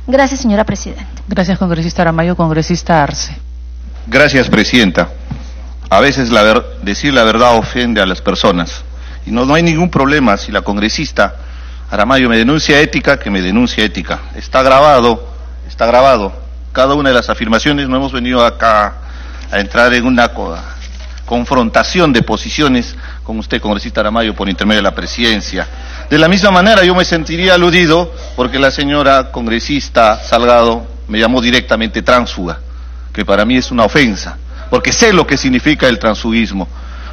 Gracias, señora Presidenta. Gracias, congresista Aramayo. Congresista Arce. Gracias, Presidenta. A veces decir la verdad ofende a las personas. Y no hay ningún problema si la congresista Aramayo me denuncia ética, que me denuncia ética. Está grabado. Cada una de las afirmaciones, no hemos venido acá a entrar en una confrontación de posiciones con usted, congresista Aramayo, por intermedio de la presidencia. De la misma manera, yo me sentiría aludido porque la señora congresista Salgado me llamó directamente tránsfuga, que para mí es una ofensa, porque sé lo que significa el transfugismo.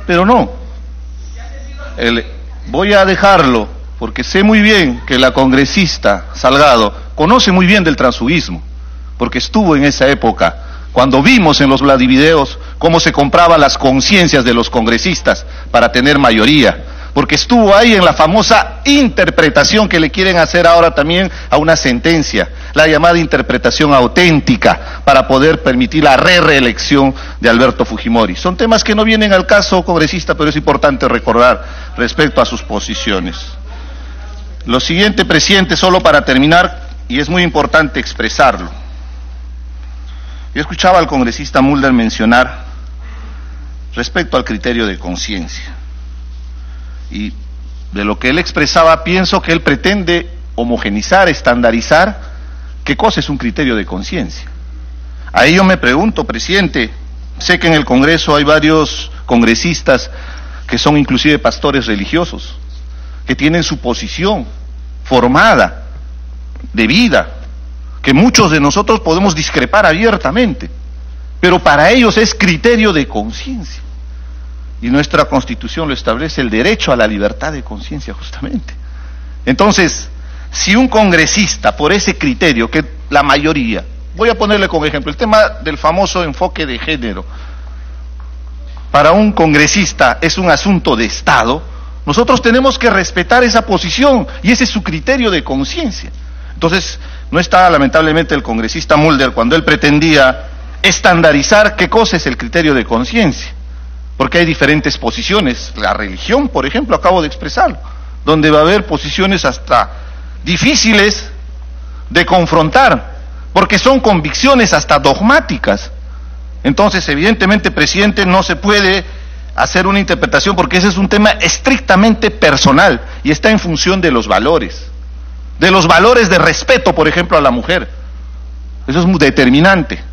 Pero no, voy a dejarlo, porque sé muy bien que la congresista Salgado conoce muy bien del transfugismo, porque estuvo en esa época, cuando vimos en los Vladivideos cómo se compraban las conciencias de los congresistas para tener mayoría, porque estuvo ahí en la famosa interpretación que le quieren hacer ahora también a una sentencia, la llamada interpretación auténtica, para poder permitir la reelección de Alberto Fujimori. Son temas que no vienen al caso, congresista, pero es importante recordar respecto a sus posiciones. Lo siguiente, presidente, solo para terminar, y es muy importante expresarlo. Yo escuchaba al congresista Mulder mencionar respecto al criterio de conciencia. Y de lo que él expresaba, pienso que él pretende homogenizar, estandarizar qué cosa es un criterio de conciencia. Ahí yo me pregunto, presidente, sé que en el Congreso hay varios congresistas que son inclusive pastores religiosos, que tienen su posición formada, de vida, que muchos de nosotros podemos discrepar abiertamente, pero para ellos es criterio de conciencia. Y nuestra Constitución lo establece, el derecho a la libertad de conciencia, justamente. Entonces, si un congresista, por ese criterio, que la mayoría, voy a ponerle como ejemplo, el tema del famoso enfoque de género, para un congresista es un asunto de Estado, nosotros tenemos que respetar esa posición, y ese es su criterio de conciencia. Entonces, no está lamentablemente el congresista Mulder cuando él pretendía estandarizar qué cosa es el criterio de conciencia, porque hay diferentes posiciones. La religión, por ejemplo, acabo de expresarlo, donde va a haber posiciones hasta difíciles de confrontar, porque son convicciones hasta dogmáticas. Entonces, evidentemente, presidente, no se puede hacer una interpretación, porque ese es un tema estrictamente personal y está en función de los valores de respeto, por ejemplo, a la mujer. Eso es muy determinante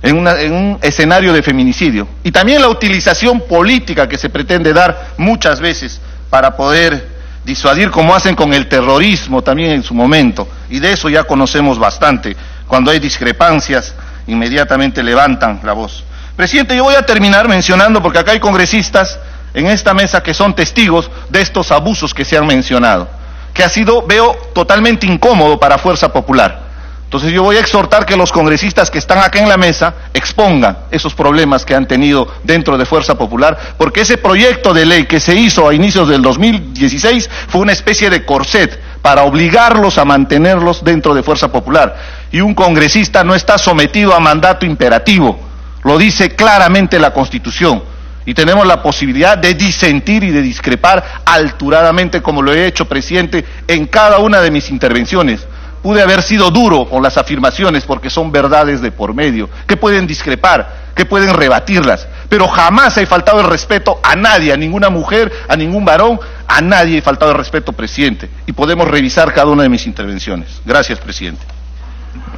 en un escenario de feminicidio. Y también la utilización política que se pretende dar muchas veces para poder disuadir, como hacen con el terrorismo también en su momento. Y de eso ya conocemos bastante. Cuando hay discrepancias, inmediatamente levantan la voz. Presidente, yo voy a terminar mencionando, porque acá hay congresistas en esta mesa que son testigos de estos abusos que se han mencionado, que ha sido, veo, totalmente incómodo para Fuerza Popular. Entonces yo voy a exhortar que los congresistas que están acá en la mesa expongan esos problemas que han tenido dentro de Fuerza Popular, porque ese proyecto de ley que se hizo a inicios del 2016 fue una especie de corset para obligarlos a mantenerlos dentro de Fuerza Popular. Y un congresista no está sometido a mandato imperativo, lo dice claramente la Constitución. Y tenemos la posibilidad de disentir y de discrepar alturadamente, como lo he hecho, presidente, en cada una de mis intervenciones. Pude haber sido duro con las afirmaciones porque son verdades de por medio, que pueden discrepar, que pueden rebatirlas, pero jamás he faltado el respeto a nadie, a ninguna mujer, a ningún varón, a nadie he faltado el respeto, presidente, y podemos revisar cada una de mis intervenciones. Gracias, presidente.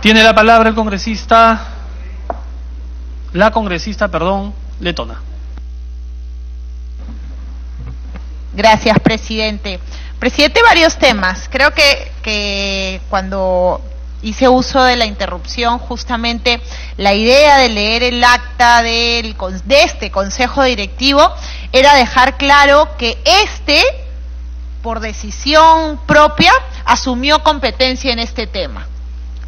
Tiene la palabra la congresista, Letona. Gracias, presidente. Presidente, varios temas. Creo que cuando hice uso de la interrupción, justamente la idea de leer el acta de este Consejo Directivo era dejar claro que por decisión propia, asumió competencia en este tema.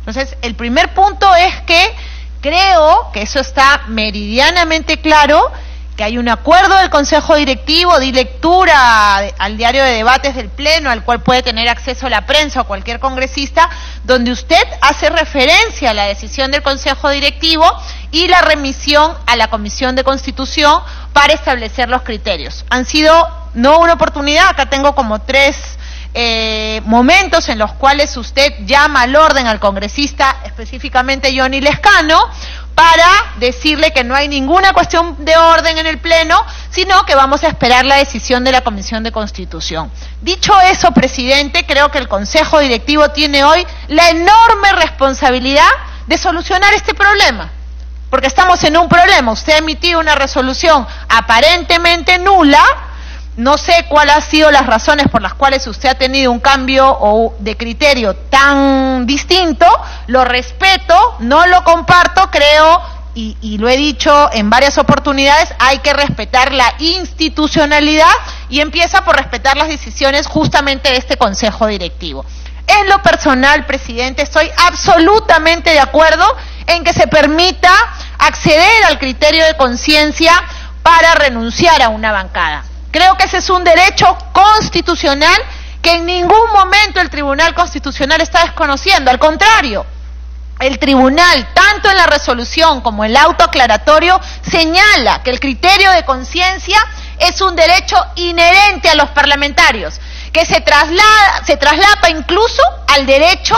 Entonces, el primer punto es que creo que eso está meridianamente claro, que hay un acuerdo del Consejo Directivo, di lectura al diario de debates del Pleno, al cual puede tener acceso la prensa o cualquier congresista, donde usted hace referencia a la decisión del Consejo Directivo y la remisión a la Comisión de Constitución para establecer los criterios. Han sido, no una oportunidad, acá tengo como 3 momentos en los cuales usted llama al orden al congresista, específicamente Johnny Lescano, para decirle que no hay ninguna cuestión de orden en el Pleno, sino que vamos a esperar la decisión de la Comisión de Constitución. Dicho eso, presidente, creo que el Consejo Directivo tiene hoy la enorme responsabilidad de solucionar este problema, porque estamos en un problema. Usted ha emitido una resolución aparentemente nula. No sé cuáles han sido las razones por las cuales usted ha tenido un cambio de criterio tan distinto. Lo respeto, no lo comparto, creo, y lo he dicho en varias oportunidades, hay que respetar la institucionalidad y empieza por respetar las decisiones justamente de este Consejo Directivo. En lo personal, presidente, estoy absolutamente de acuerdo en que se permita acceder al criterio de conciencia para renunciar a una bancada. Creo que ese es un derecho constitucional que en ningún momento el Tribunal Constitucional está desconociendo. Al contrario, el Tribunal, tanto en la resolución como en el auto aclaratorio, señala que el criterio de conciencia es un derecho inherente a los parlamentarios, que se traslapa incluso al derecho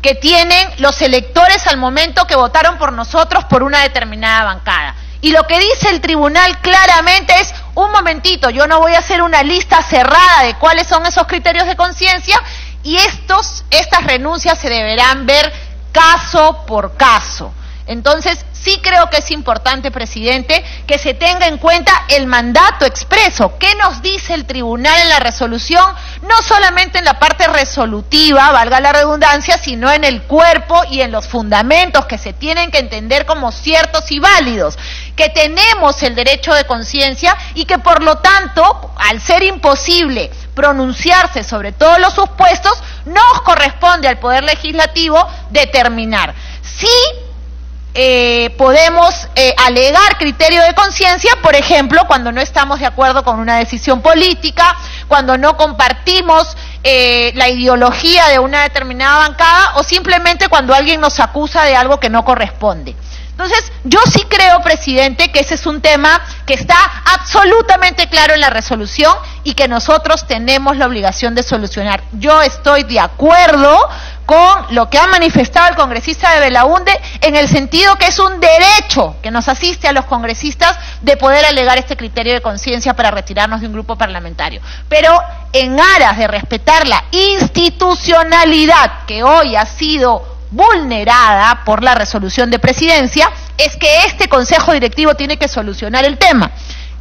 que tienen los electores al momento que votaron por nosotros por una determinada bancada. Y lo que dice el tribunal claramente es, un momentito, yo no voy a hacer una lista cerrada de cuáles son esos criterios de conciencia, y estas renuncias se deberán ver caso por caso. Entonces, sí creo que es importante, presidente, que se tenga en cuenta el mandato expreso. ¿Qué nos dice el tribunal en la resolución? No solamente en la parte resolutiva, valga la redundancia, sino en el cuerpo y en los fundamentos que se tienen que entender como ciertos y válidos. Que tenemos el derecho de conciencia y que, por lo tanto, al ser imposible pronunciarse sobre todos los supuestos, nos corresponde al Poder Legislativo determinar. Sí, podemos alegar criterio de conciencia, por ejemplo, cuando no estamos de acuerdo con una decisión política, cuando no compartimos la ideología de una determinada bancada, o simplemente cuando alguien nos acusa de algo que no corresponde. Entonces, yo sí creo, presidente, que ese es un tema que está absolutamente claro en la resolución y que nosotros tenemos la obligación de solucionar. Yo estoy de acuerdo con lo que ha manifestado el congresista de Belaunde, en el sentido que es un derecho que nos asiste a los congresistas de poder alegar este criterio de conciencia para retirarnos de un grupo parlamentario. Pero en aras de respetar la institucionalidad que hoy ha sido vulnerada por la resolución de presidencia, es que este Consejo Directivo tiene que solucionar el tema.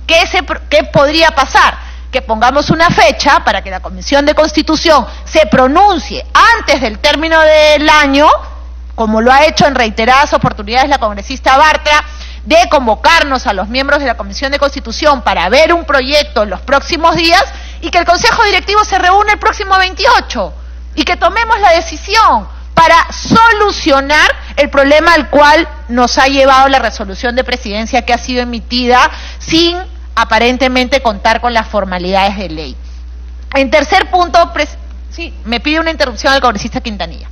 ¿Qué podría pasar? Que pongamos una fecha para que la Comisión de Constitución se pronuncie antes del término del año, como lo ha hecho en reiteradas oportunidades la congresista Bartra, de convocarnos a los miembros de la Comisión de Constitución para ver un proyecto en los próximos días, y que el Consejo Directivo se reúne el próximo 28 y que tomemos la decisión para solucionar el problema al cual nos ha llevado la resolución de presidencia, que ha sido emitida sin aparentemente contar con las formalidades de ley. En tercer punto, sí, me pide una interrupción al congresista Quintanilla.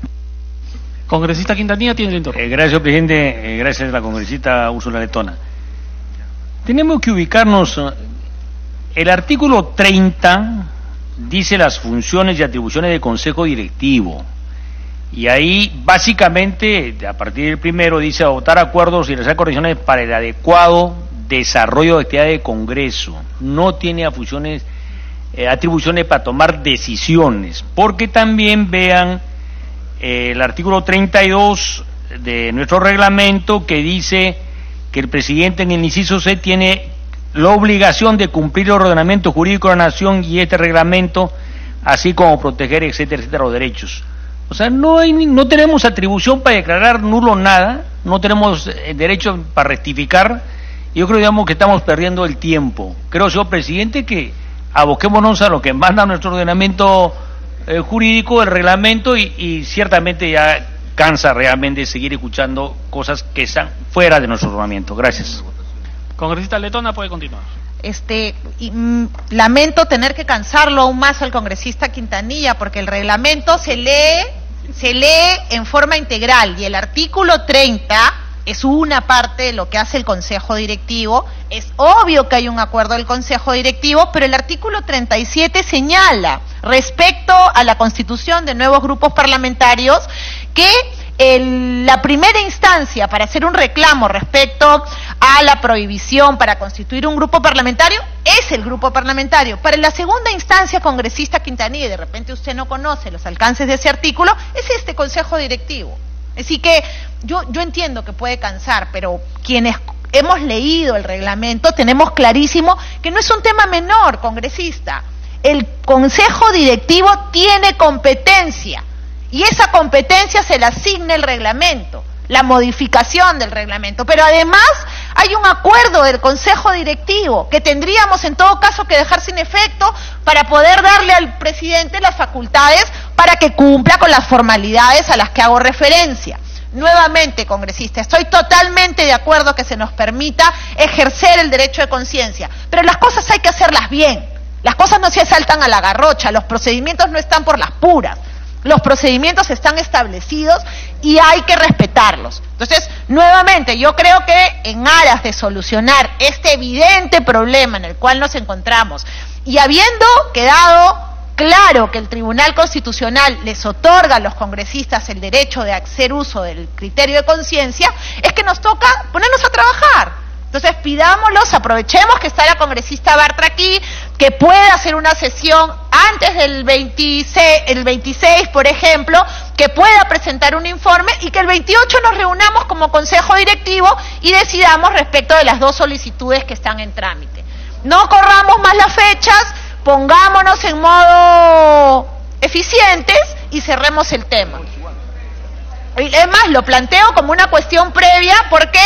Congresista Quintanilla tiene el interrupción. Gracias, presidente. Gracias a la congresista Úrsula Letona. Tenemos que ubicarnos. El artículo 30 dice las funciones y atribuciones del Consejo Directivo. Y ahí, básicamente, a partir del primero, dice adoptar acuerdos y realizar correcciones para el adecuado desarrollo de actividades de Congreso. No tiene atribuciones para tomar decisiones, porque también vean el artículo 32 de nuestro reglamento, que dice que el presidente en el inciso C tiene la obligación de cumplir el ordenamiento jurídico de la nación y este reglamento, así como proteger, etcétera, etcétera, los derechos. O sea, no tenemos atribución para declarar nulo nada, no tenemos derecho para rectificar. Yo creo, digamos, que estamos perdiendo el tiempo. Creo, señor presidente, que aboquémonos a lo que manda nuestro ordenamiento jurídico, el reglamento, y ciertamente ya cansa realmente seguir escuchando cosas que están fuera de nuestro ordenamiento. Gracias. Congresista Letona puede continuar. Lamento tener que cansarlo aún más al congresista Quintanilla, porque el reglamento se lee en forma integral, y el artículo 30 es una parte de lo que hace el Consejo Directivo. Es obvio que hay un acuerdo del Consejo Directivo, pero el artículo 37 señala, respecto a la constitución de nuevos grupos parlamentarios, que la primera instancia para hacer un reclamo respecto a la prohibición para constituir un grupo parlamentario es el grupo parlamentario. Para la segunda instancia, congresista Quintanilla, y de repente usted no conoce los alcances de ese artículo, es este Consejo Directivo. Así que yo entiendo que puede cansar, pero quienes hemos leído el reglamento tenemos clarísimo que no es un tema menor, congresista. El Consejo Directivo tiene competencia y esa competencia se la asigna el reglamento, la modificación del reglamento, pero además hay un acuerdo del Consejo Directivo que tendríamos en todo caso que dejar sin efecto para poder darle al presidente las facultades para que cumpla con las formalidades a las que hago referencia. Nuevamente, congresista, estoy totalmente de acuerdo que se nos permita ejercer el derecho de conciencia, pero las cosas hay que hacerlas bien, las cosas no se saltan a la garrocha, los procedimientos no están por las puras. Los procedimientos están establecidos y hay que respetarlos. Entonces, nuevamente, yo creo que en aras de solucionar este evidente problema en el cual nos encontramos y habiendo quedado claro que el Tribunal Constitucional les otorga a los congresistas el derecho de hacer uso del criterio de conciencia, es que nos toca ponernos a trabajar. Entonces pidámoslos, aprovechemos que está la congresista Bartra aquí, que pueda hacer una sesión antes del 26, por ejemplo, que pueda presentar un informe y que el 28 nos reunamos como Consejo Directivo y decidamos respecto de las dos solicitudes que están en trámite. No corramos más las fechas, pongámonos en modo eficientes y cerremos el tema. Y además lo planteo como una cuestión previa porque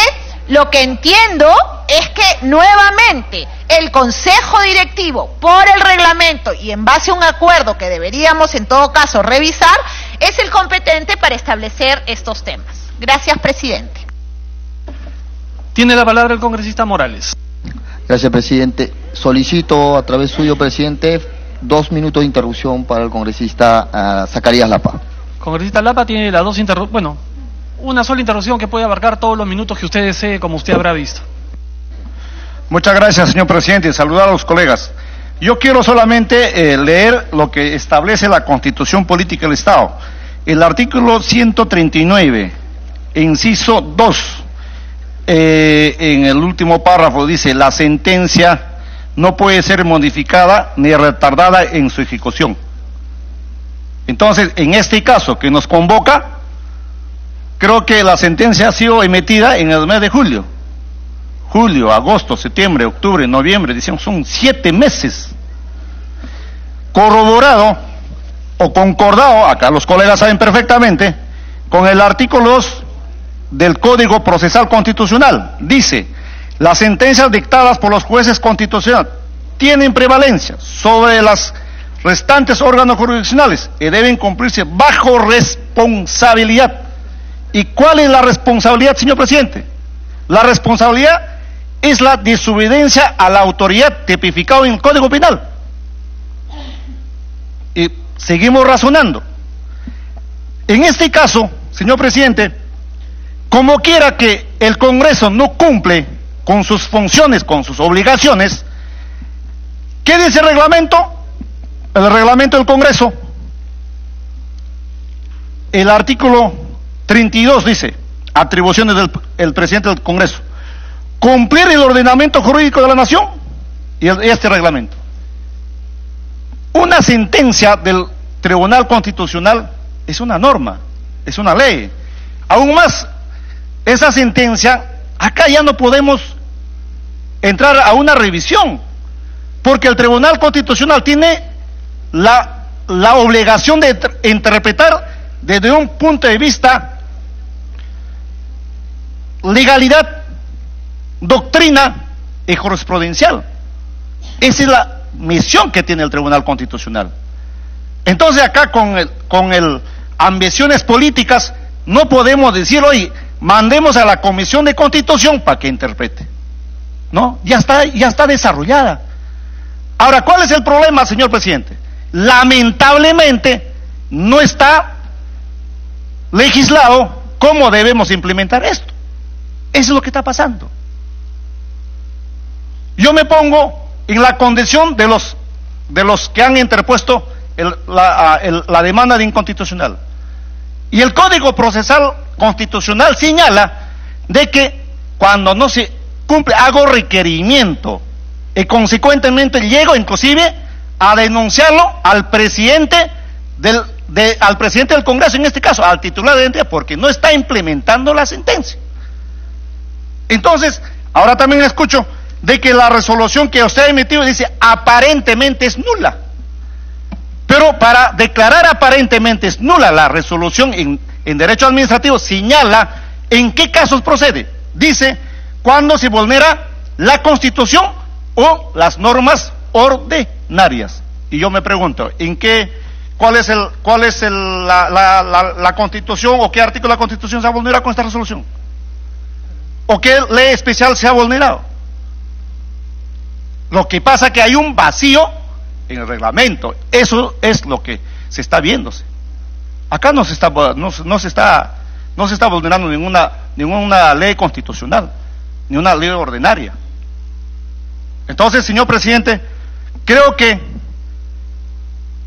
lo que entiendo es que nuevamente el Consejo Directivo, por el reglamento y en base a un acuerdo que deberíamos en todo caso revisar, es el competente para establecer estos temas. Gracias, presidente. Tiene la palabra el congresista Morales. Gracias, presidente. Solicito a través suyo, presidente, 2 minutos de interrupción para el congresista Zacarías Lapa. Congresista Lapa tiene las dos interrupciones, una sola interrupción que puede abarcar todos los minutos que usted desee, como usted habrá visto. Muchas gracias, señor presidente. Saludar a los colegas. Yo quiero solamente leer lo que establece la Constitución Política del Estado. El artículo 139, inciso 2, en el último párrafo dice: la sentencia no puede ser modificada ni retardada en su ejecución. Entonces, en este caso que nos convoca, creo que la sentencia ha sido emitida en el mes de julio. Julio, agosto, septiembre, octubre, noviembre, diciembre, son 7 meses. Corroborado o concordado, acá los colegas saben perfectamente, con el artículo 2 del Código Procesal Constitucional. Dice: las sentencias dictadas por los jueces constitucionales tienen prevalencia sobre las restantes órganos jurisdiccionales y deben cumplirse bajo responsabilidad. ¿Y cuál es la responsabilidad, señor presidente? La responsabilidad es la desobediencia a la autoridad tipificada en el Código Penal. Y seguimos razonando. En este caso, señor presidente, como quiera que el Congreso no cumple con sus funciones, con sus obligaciones, ¿qué dice el reglamento? El reglamento del Congreso, el artículo 32 dice: atribuciones del presidente del Congreso: cumplir el ordenamiento jurídico de la nación y este reglamento. Una sentencia del Tribunal Constitucional es una norma, es una ley. Aún más, esa sentencia, acá ya no podemos entrar a una revisión, porque el Tribunal Constitucional tiene la obligación de interpretar desde un punto de vista legalidad, doctrina y jurisprudencial. Esa es la misión que tiene el Tribunal Constitucional. Entonces acá con ambiciones políticas no podemos decir: oye, mandemos a la Comisión de Constitución para que interprete. No, ya está desarrollada. Ahora, ¿cuál es el problema, señor presidente? Lamentablemente no está legislado cómo debemos implementar esto. Eso es lo que está pasando. Yo me pongo en la condición de los que han interpuesto la demanda de inconstitucional. Y el Código Procesal Constitucional señala de que cuando no se cumple, hago requerimiento y consecuentemente llego inclusive a denunciarlo al presidente al presidente del Congreso, en este caso, al titular de entidad, porque no está implementando la sentencia. Entonces, ahora también escucho de que la resolución que usted ha emitido dice aparentemente es nula. Pero para declarar aparentemente es nula la resolución en derecho administrativo, señala en qué casos procede. Dice cuando se vulnera la Constitución o las normas ordinarias. Y yo me pregunto, ¿cuál es la Constitución o qué artículo de la Constitución se ha vulnerado con esta resolución? ¿O qué ley especial se ha vulnerado? Lo que pasa es que hay un vacío en el reglamento. Eso es lo que se está viéndose. Acá no se está vulnerando ninguna ley constitucional, ni una ley ordinaria. Entonces, señor presidente, creo que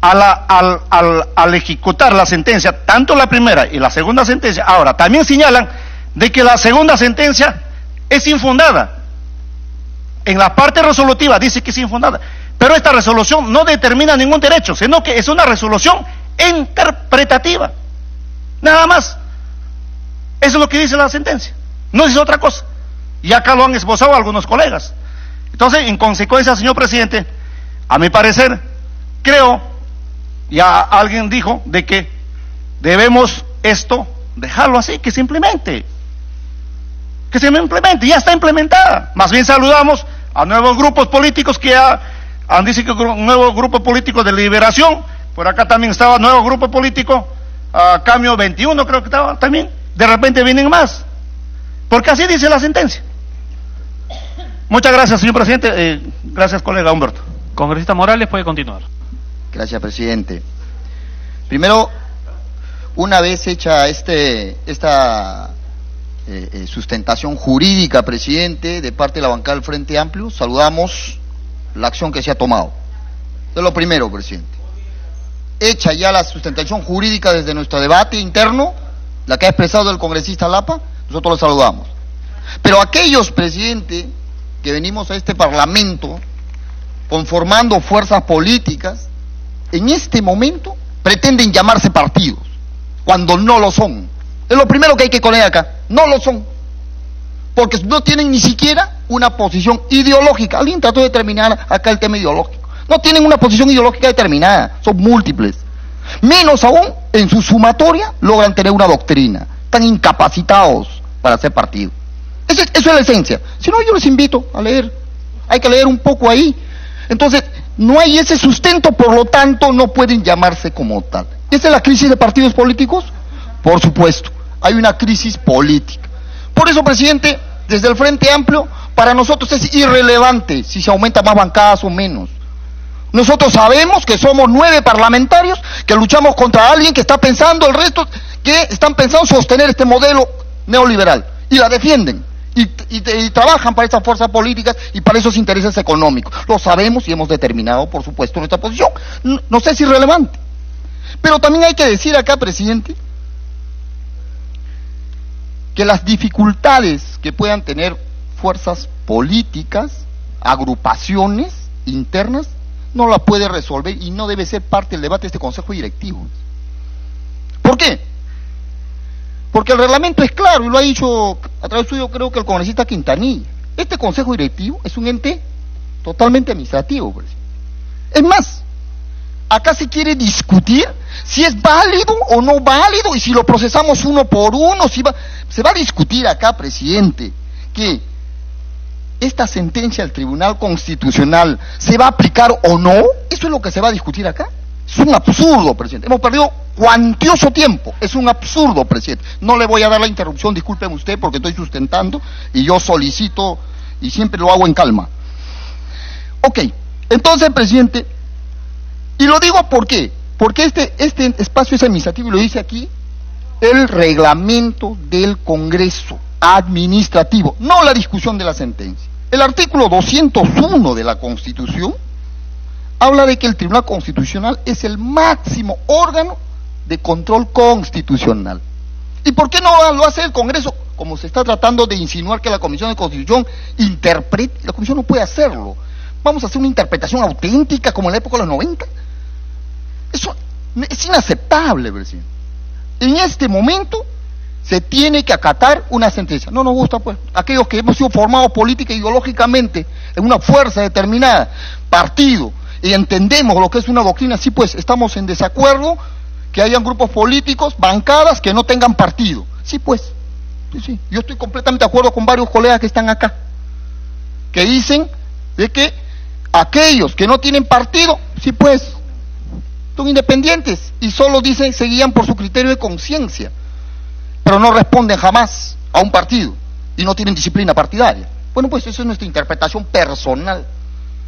al ejecutar la sentencia, tanto la primera y la segunda sentencia, ahora también señalan de que la segunda sentencia es infundada. En la parte resolutiva dice que es infundada, pero esta resolución no determina ningún derecho, sino que es una resolución interpretativa, nada más. Eso es lo que dice la sentencia, no dice otra cosa, y acá lo han esbozado algunos colegas. Entonces, en consecuencia, señor presidente, a mi parecer, creo, ya alguien dijo de que debemos esto dejarlo así, que se implemente, ya está implementada. Más bien saludamos a nuevos grupos políticos que han dicho que un nuevo grupo político de Liberación, por acá también estaba nuevo grupo político, Cambio 21 creo que estaba también, de repente vienen más, porque así dice la sentencia. Muchas gracias, señor presidente, gracias colega Humberto. Congresista Morales puede continuar. Gracias, presidente. Primero, una vez hecha esta sustentación jurídica, presidente, de parte de la bancada del Frente Amplio, saludamos la acción que se ha tomado. Eso es lo primero, presidente. Hecha ya la sustentación jurídica desde nuestro debate interno, la que ha expresado el congresista Lapa, nosotros lo saludamos. Pero aquellos, presidente, que venimos a este Parlamento conformando fuerzas políticas, en este momento pretenden llamarse partidos, cuando no lo son. Es lo primero que hay que poner acá, no lo son, porque no tienen ni siquiera una posición ideológica. Alguien trató de determinar acá el tema ideológico. No tienen una posición ideológica determinada, son múltiples. Menos aún, en su sumatoria, logran tener una doctrina. Están incapacitados para hacer partido. Eso es la esencia. Si no, yo les invito a leer. Hay que leer un poco ahí. Entonces, no hay ese sustento, por lo tanto, no pueden llamarse como tal. ¿Esa es la crisis de partidos políticos? Por supuesto, hay una crisis política. Por eso, presidente, desde el Frente Amplio, para nosotros es irrelevante si se aumenta más bancadas o menos. Nosotros sabemos que somos 9 parlamentarios que luchamos contra alguien que está pensando, el resto que están pensando sostener este modelo neoliberal y la defienden y trabajan para esas fuerzas políticas y para esos intereses económicos. Lo sabemos y hemos determinado, por supuesto, nuestra posición. No sé si es relevante, pero también hay que decir acá, presidente, que las dificultades que puedan tener fuerzas políticas, agrupaciones internas, no la puede resolver y no debe ser parte del debate de este Consejo Directivo. ¿Por qué? Porque el reglamento es claro y lo ha dicho a través suyo, creo que el congresista Quintanilla. Este Consejo Directivo es un ente totalmente administrativo, presidente. Es más, acá se quiere discutir si es válido o no válido y si lo procesamos uno por uno, se va a discutir acá, presidente, que esta sentencia del Tribunal Constitucional se va a aplicar o no. Eso es lo que se va a discutir acá. Es un absurdo, presidente. Hemos perdido cuantioso tiempo. Es un absurdo, presidente. No le voy a dar la interrupción, discúlpeme usted, porque estoy sustentando y yo solicito y siempre lo hago en calma. Ok, entonces, presidente, y lo digo ¿por qué? Porque este espacio es administrativo y lo dice aquí el reglamento del Congreso. administrativo, no la discusión de la sentencia. El artículo 201 de la Constitución habla de que el Tribunal Constitucional es el máximo órgano de control constitucional. ¿Y por qué no lo hace el Congreso? Como se está tratando de insinuar que la Comisión de Constitución interprete, la Comisión no puede hacerlo. Vamos a hacer una interpretación auténtica como en la época de los 90. Eso es inaceptable, presidente. En este momento se tiene que acatar una sentencia. No nos gusta, pues, aquellos que hemos sido formados política e ideológicamente en una fuerza determinada, partido, y entendemos lo que es una doctrina, sí, pues, estamos en desacuerdo que hayan grupos políticos, bancadas que no tengan partido. Sí, pues, sí. Yo estoy completamente de acuerdo con varios colegas que están acá, que dicen de que aquellos que no tienen partido, sí, pues, son independientes y solo dicen, se guían por su criterio de conciencia, pero no responden jamás a un partido y no tienen disciplina partidaria. Bueno, pues eso es nuestra interpretación personal,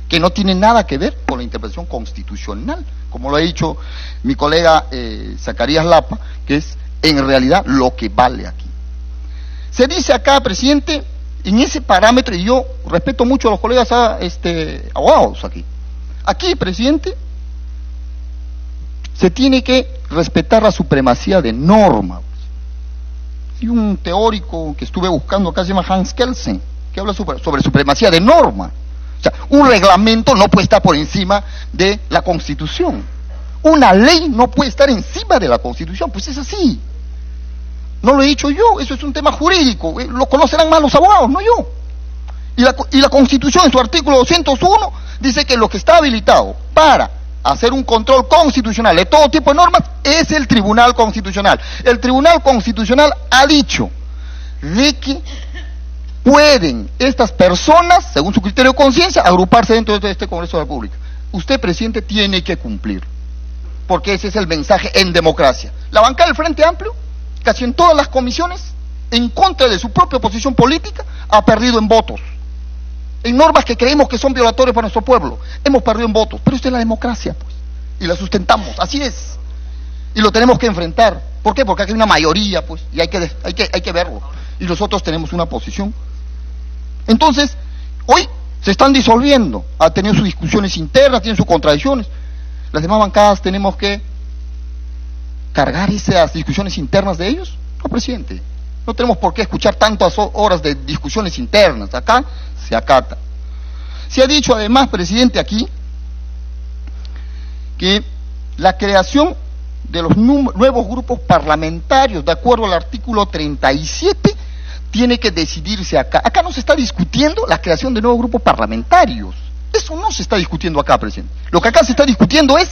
que no tiene nada que ver con la interpretación constitucional, como lo ha dicho mi colega Zacarías Lapa, que es en realidad lo que vale aquí. Se dice acá, presidente, en ese parámetro, y yo respeto mucho a los colegas abogados aquí, presidente, se tiene que respetar la supremacía de norma. Hay un teórico que estuve buscando acá, se llama Hans Kelsen, que habla sobre supremacía de norma. O sea, un reglamento no puede estar por encima de la Constitución. Una ley no puede estar encima de la Constitución, pues es así. No lo he dicho yo, eso es un tema jurídico, lo conocerán más los abogados, no yo. Y la Constitución en su artículo 201 dice que lo que está habilitado para hacer un control constitucional de todo tipo de normas es el Tribunal Constitucional. El Tribunal Constitucional ha dicho de que pueden estas personas, según su criterio de conciencia, agruparse dentro de este Congreso de la República. Usted, presidente, tiene que cumplir, porque ese es el mensaje en democracia. La bancada del Frente Amplio, casi en todas las comisiones, en contra de su propia posición política, ha perdido en votos. En normas que creemos que son violatorias para nuestro pueblo, hemos perdido en votos, pero esta es la democracia, pues, y la sustentamos, así es, y lo tenemos que enfrentar. ¿Por qué? Porque aquí hay una mayoría, pues, y hay que verlo, y nosotros tenemos una posición. Entonces, hoy se están disolviendo, ha tenido sus discusiones internas, tienen sus contradicciones. Las demás bancadas tenemos que cargar esas discusiones internas de ellos. No, presidente, no tenemos por qué escuchar tantas horas de discusiones internas. Acá se acata. Se ha dicho además, presidente, aquí que la creación de los nuevos grupos parlamentarios, de acuerdo al artículo 37, tiene que decidirse acá. Acá no se está discutiendo la creación de nuevos grupos parlamentarios. Eso no se está discutiendo acá, presidente. Lo que acá se está discutiendo es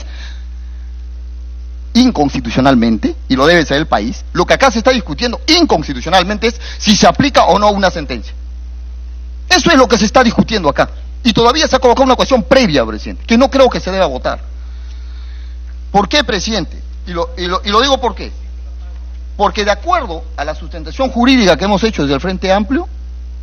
inconstitucionalmente, y lo debe saber el país, lo que acá se está discutiendo inconstitucionalmente es si se aplica o no una sentencia. Eso es lo que se está discutiendo acá. Y todavía se ha colocado una cuestión previa, presidente, que no creo que se deba votar. ¿Por qué, presidente? Y lo digo por qué. Porque de acuerdo a la sustentación jurídica que hemos hecho desde el Frente Amplio,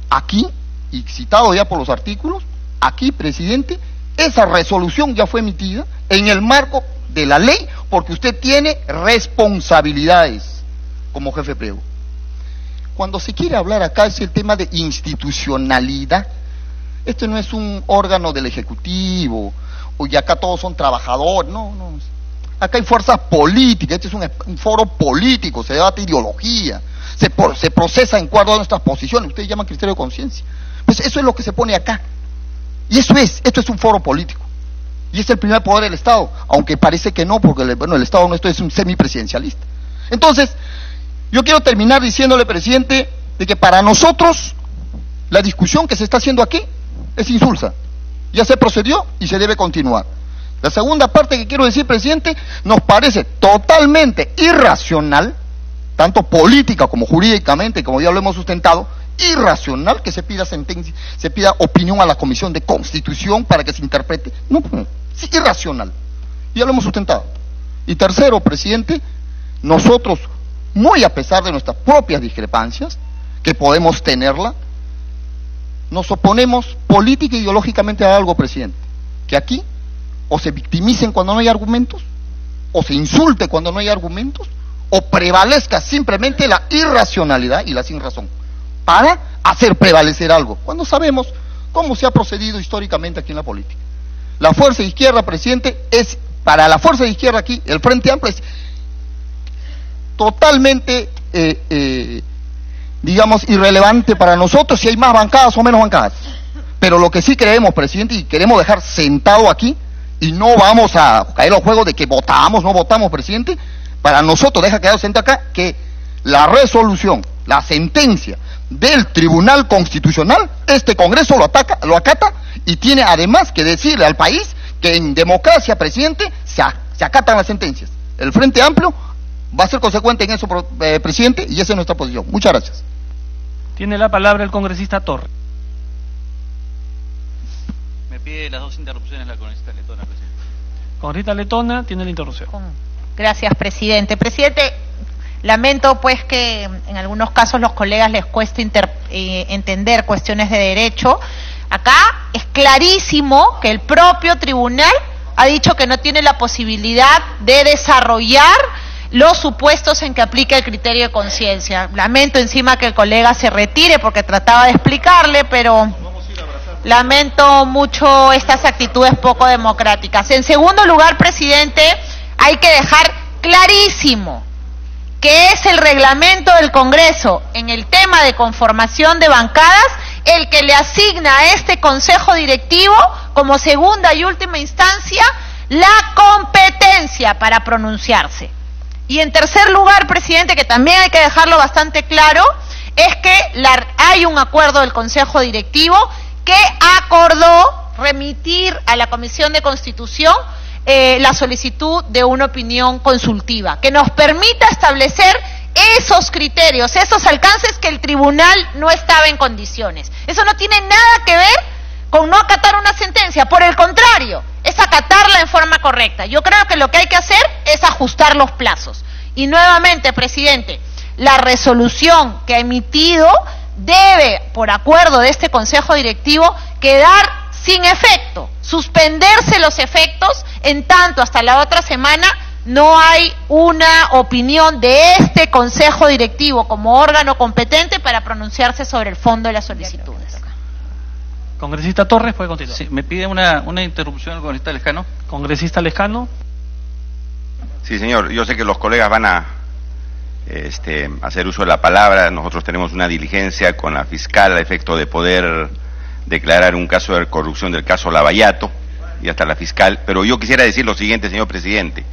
aquí, y citado ya por los artículos, aquí, presidente, esa resolución ya fue emitida en el marco de la ley, porque usted tiene responsabilidades como jefe pliego. Cuando se quiere hablar acá es el tema de institucionalidad. Este no es un órgano del Ejecutivo, y acá todos son trabajadores, no. Acá hay fuerzas políticas, este es un foro político, se debate ideología, se procesa en cuadro de nuestras posiciones, ustedes llaman criterio de conciencia. Pues eso es lo que se pone acá. Y esto es un foro político. Y es el primer poder del Estado, aunque parece que no, porque el Estado nuestro es un semipresidencialista. Entonces, yo quiero terminar diciéndole, presidente, de que para nosotros la discusión que se está haciendo aquí es insulsa. Ya se procedió y se debe continuar. La segunda parte que quiero decir, presidente, nos parece totalmente irracional, tanto política como jurídicamente, como ya lo hemos sustentado, irracional que se pida sentencia, se pida opinión a la Comisión de Constitución para que se interprete. No, es irracional. Ya lo hemos sustentado. Y tercero, presidente, nosotros, muy a pesar de nuestras propias discrepancias, que podemos tenerla, nos oponemos política e ideológicamente a algo, presidente, que aquí o se victimicen cuando no hay argumentos, o se insulte cuando no hay argumentos, o prevalezca simplemente la irracionalidad y la sinrazón. para hacer prevalecer algo, cuando sabemos cómo se ha procedido históricamente aquí en la política. La fuerza de izquierda, presidente, es, para la fuerza de izquierda aquí, el Frente Amplio es totalmente, digamos, irrelevante para nosotros si hay más bancadas o menos bancadas. Pero lo que sí creemos, presidente, y queremos dejar sentado aquí, y no vamos a caer al juego de que votamos, no votamos, presidente, para nosotros deja quedado sentado acá que la resolución, la sentencia del Tribunal Constitucional, este Congreso lo acata y tiene además que decirle al país que en democracia, presidente, se acatan las sentencias. El Frente Amplio va a ser consecuente en eso, presidente, y esa es nuestra posición. Muchas gracias. Tiene la palabra el congresista Torres. Me pide las 2 interrupciones la congresista Letona, presidente. Congresista Letona tiene la interrupción. Gracias, presidente. Presidente, lamento pues que en algunos casos los colegas les cueste entender cuestiones de derecho. Acá es clarísimo que el propio tribunal ha dicho que no tiene la posibilidad de desarrollar los supuestos en que aplica el criterio de conciencia. Lamento encima que el colega se retire porque trataba de explicarle, pero lamento mucho estas actitudes poco democráticas. En segundo lugar, presidente, hay que dejar clarísimo que es el reglamento del Congreso en el tema de conformación de bancadas el que le asigna a este Consejo Directivo como segunda y última instancia la competencia para pronunciarse. Y en tercer lugar, presidente, que también hay que dejarlo bastante claro, es que hay un acuerdo del Consejo Directivo que acordó remitir a la Comisión de Constitución la solicitud de una opinión consultiva, que nos permita establecer esos criterios, esos alcances que el tribunal no estaba en condiciones. Eso no tiene nada que ver con no acatar una sentencia, por el contrario, es acatarla en forma correcta. Yo creo que lo que hay que hacer es ajustar los plazos. Y nuevamente, presidente, la resolución que ha emitido debe, por acuerdo de este Consejo Directivo, quedar sin efecto, suspenderse los efectos, en tanto hasta la otra semana no hay una opinión de este Consejo Directivo como órgano competente para pronunciarse sobre el fondo de las solicitudes. Congresista Torres, puede continuar. Sí, me pide una interrupción el congresista Lescano. Congresista Lescano. Sí, señor, yo sé que los colegas van a hacer uso de la palabra. Nosotros tenemos una diligencia con la fiscal a efecto de poder declarar un caso de corrupción del caso Lavallato, y hasta la fiscal, pero yo quisiera decir lo siguiente, señor presidente.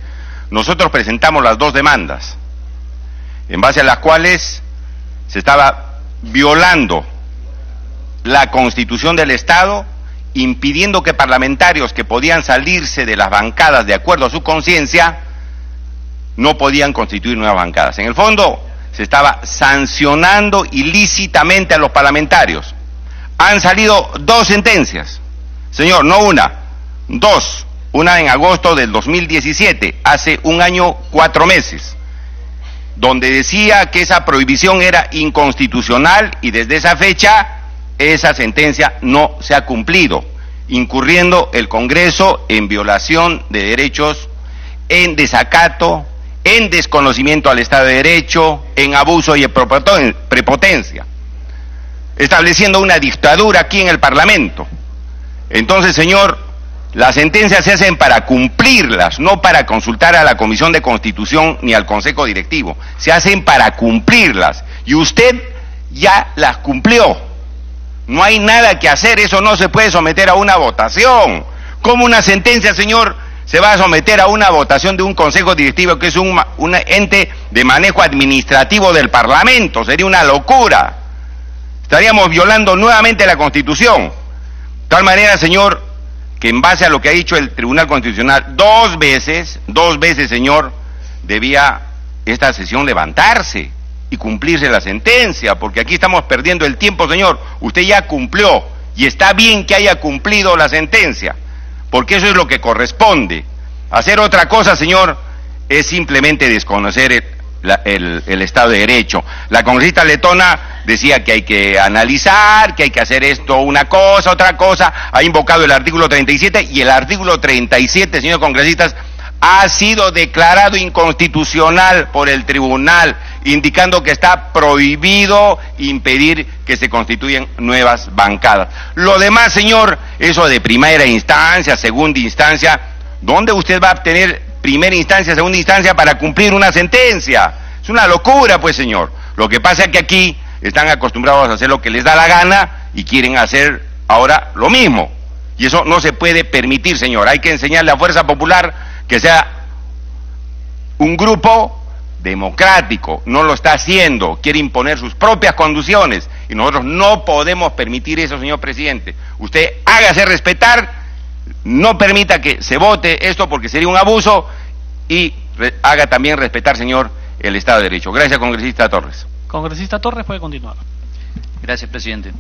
Nosotros presentamos las 2 demandas, en base a las cuales se estaba violando la Constitución del Estado, impidiendo que parlamentarios que podían salirse de las bancadas de acuerdo a su conciencia, no podían constituir nuevas bancadas. En el fondo, se estaba sancionando ilícitamente a los parlamentarios. Han salido 2 sentencias, señor, no una, 2. Una en agosto del 2017, hace 1 año 4 meses, donde decía que esa prohibición era inconstitucional, y desde esa fecha esa sentencia no se ha cumplido, incurriendo el Congreso en violación de derechos, en desacato, en desconocimiento al Estado de Derecho, en abuso y prepotencia, estableciendo una dictadura aquí en el Parlamento. Entonces, señor, las sentencias se hacen para cumplirlas, no para consultar a la Comisión de Constitución ni al Consejo Directivo. Se hacen para cumplirlas, y usted ya las cumplió. No hay nada que hacer, eso no se puede someter a una votación. ¿Cómo una sentencia, señor, se va a someter a una votación de un Consejo Directivo que es un ente de manejo administrativo del Parlamento? Sería una locura. Estaríamos violando nuevamente la Constitución. De tal manera, señor, que en base a lo que ha dicho el Tribunal Constitucional, 2 veces, señor, debía esta sesión levantarse y cumplirse la sentencia, porque aquí estamos perdiendo el tiempo, señor. Usted ya cumplió, y está bien que haya cumplido la sentencia, porque eso es lo que corresponde. Hacer otra cosa, señor, es simplemente desconocer el Estado de Derecho. La congresista Letona decía que hay que analizar, que hay que hacer esto una cosa, otra cosa, ha invocado el artículo 37, y el artículo 37, señor congresistas, ha sido declarado inconstitucional por el tribunal, indicando que está prohibido impedir que se constituyan nuevas bancadas. Lo demás, señor, eso de primera instancia, segunda instancia, ¿dónde usted va a obtener primera instancia, segunda instancia para cumplir una sentencia? Es una locura, pues, señor. Lo que pasa es que aquí están acostumbrados a hacer lo que les da la gana y quieren hacer ahora lo mismo. Y eso no se puede permitir, señor. Hay que enseñarle a Fuerza Popular que sea un grupo democrático. No lo está haciendo. Quiere imponer sus propias condiciones. Y nosotros no podemos permitir eso, señor presidente. Usted hágase respetar, no permita que se vote esto porque sería un abuso y haga también respetar, señor, el Estado de Derecho. Gracias, congresista Torres. Congresista Torres puede continuar. Gracias, presidente.